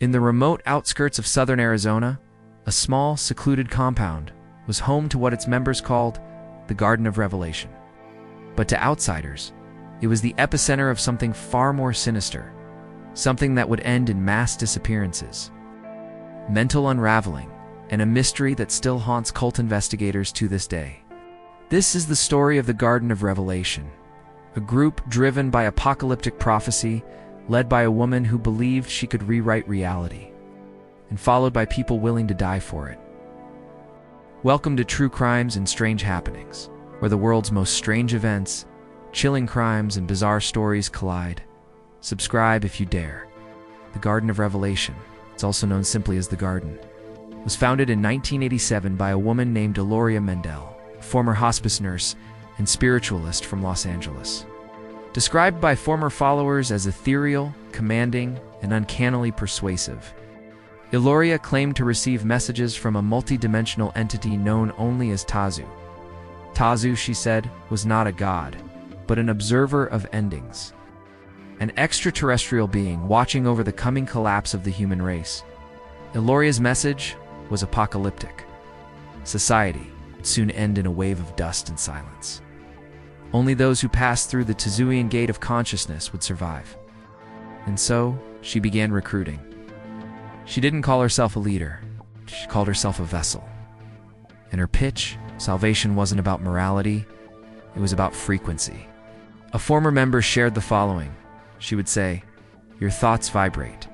In the remote outskirts of southern Arizona, a small, secluded compound was home to what its members called the Garden of Revelation. But to outsiders, it was the epicenter of something far more sinister, something that would end in mass disappearances, mental unraveling, and a mystery that still haunts cult investigators to this day. This is the story of the Garden of Revelation, a group driven by apocalyptic prophecy, led by a woman who believed she could rewrite reality, and followed by people willing to die for it. Welcome to True Crimes and Strange Happenings, where the world's most strange events, chilling crimes, and bizarre stories collide. Subscribe if you dare. The Garden of Revelation, it's also known simply as the Garden, was founded in 1987 by a woman named Eloria Mendell, a former hospice nurse and spiritualist from Los Angeles. Described by former followers as ethereal, commanding, and uncannily persuasive, Eloria claimed to receive messages from a multidimensional entity known only as Tazu. Tazu, she said, was not a god, but an observer of endings, an extraterrestrial being watching over the coming collapse of the human race. Eloria's message was apocalyptic. Society would soon end in a wave of dust and silence. Only those who passed through the Tazuian gate of consciousness would survive. And so, she began recruiting. She didn't call herself a leader, she called herself a vessel. In her pitch, salvation wasn't about morality, it was about frequency. A former member shared the following. She would say, "Your thoughts vibrate.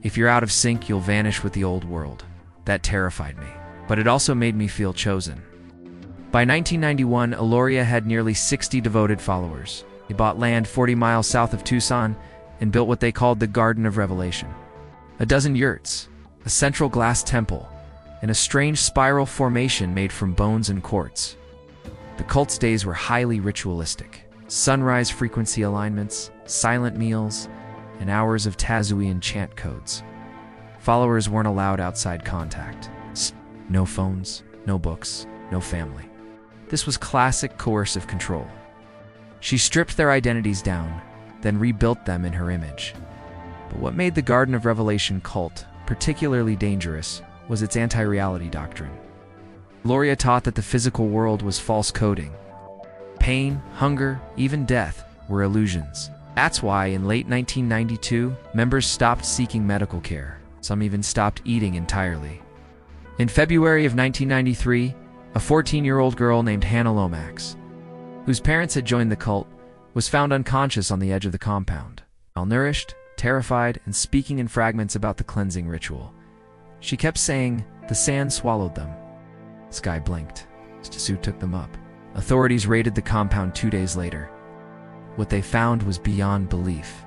If you're out of sync, you'll vanish with the old world." That terrified me, but it also made me feel chosen. By 1991, Eloria had nearly 60 devoted followers. They bought land 40 miles south of Tucson and built what they called the Garden of Revelation. A dozen yurts, a central glass temple, and a strange spiral formation made from bones and quartz. The cult's days were highly ritualistic. Sunrise frequency alignments, silent meals, and hours of Tazuian chant codes. Followers weren't allowed outside contact. No phones, no books, no family. This was classic coercive control. She stripped their identities down, then rebuilt them in her image. But what made the Garden of Revelation cult particularly dangerous was its anti-reality doctrine. Eloria taught that the physical world was false coding. Pain, hunger, even death were illusions. That's why in late 1992, members stopped seeking medical care. Some even stopped eating entirely. In February of 1993, a 14-year-old girl named Hannah Lomax, whose parents had joined the cult, was found unconscious on the edge of the compound. Malnourished, terrified, and speaking in fragments about the cleansing ritual. She kept saying, "The sand swallowed them." The sky blinked. Tazu took them up. Authorities raided the compound 2 days later. What they found was beyond belief.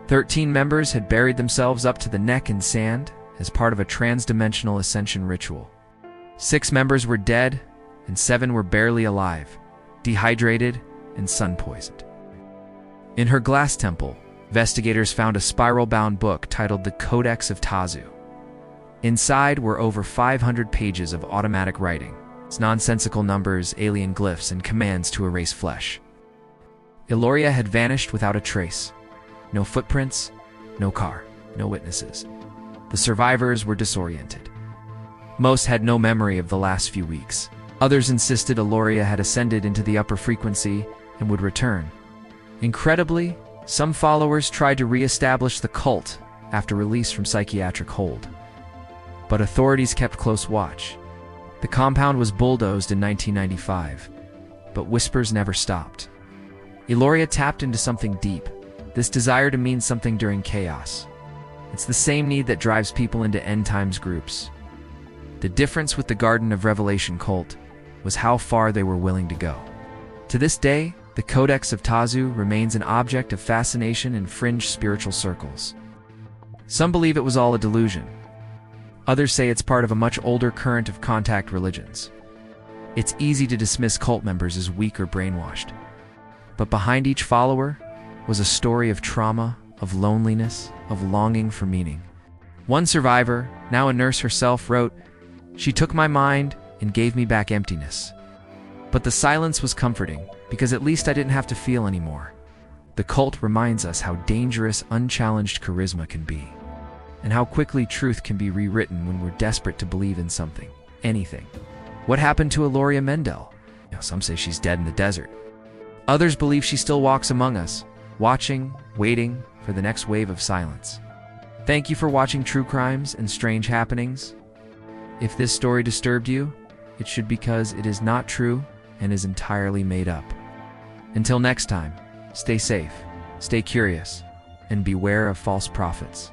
13 members had buried themselves up to the neck in sand as part of a trans-dimensional ascension ritual. 6 members were dead, and 7 were barely alive, dehydrated and sun-poisoned. In her glass temple, investigators found a spiral-bound book titled The Codex of Tazu. Inside were over 500 pages of automatic writing, its nonsensical numbers, alien glyphs, and commands to erase flesh. Eloria had vanished without a trace. No footprints, no car, no witnesses. The survivors were disoriented. Most had no memory of the last few weeks. Others insisted Eloria had ascended into the upper frequency and would return. Incredibly, some followers tried to re-establish the cult after release from psychiatric hold. But authorities kept close watch. The compound was bulldozed in 1995, but whispers never stopped. Eloria tapped into something deep, this desire to mean something during chaos. It's the same need that drives people into end times groups. The difference with the Garden of Revelation cult was how far they were willing to go. To this day, the Codex of Tazu remains an object of fascination in fringe spiritual circles. Some believe it was all a delusion. Others say it's part of a much older current of contact religions. It's easy to dismiss cult members as weak or brainwashed. But behind each follower was a story of trauma, of loneliness, of longing for meaning. One survivor, now a nurse herself, wrote, "She took my mind and gave me back emptiness. But the silence was comforting, because at least I didn't have to feel anymore." The cult reminds us how dangerous unchallenged charisma can be. and how quickly truth can be rewritten when we're desperate to believe in something, anything. What happened to Eloria Mendell? Some say she's dead in the desert. Others believe she still walks among us, watching, waiting for the next wave of silence. Thank you for watching True Crimes and Strange Happenings. If this story disturbed you, it should because it is not true and is entirely made up. Until next time, stay safe, stay curious, and beware of false prophets.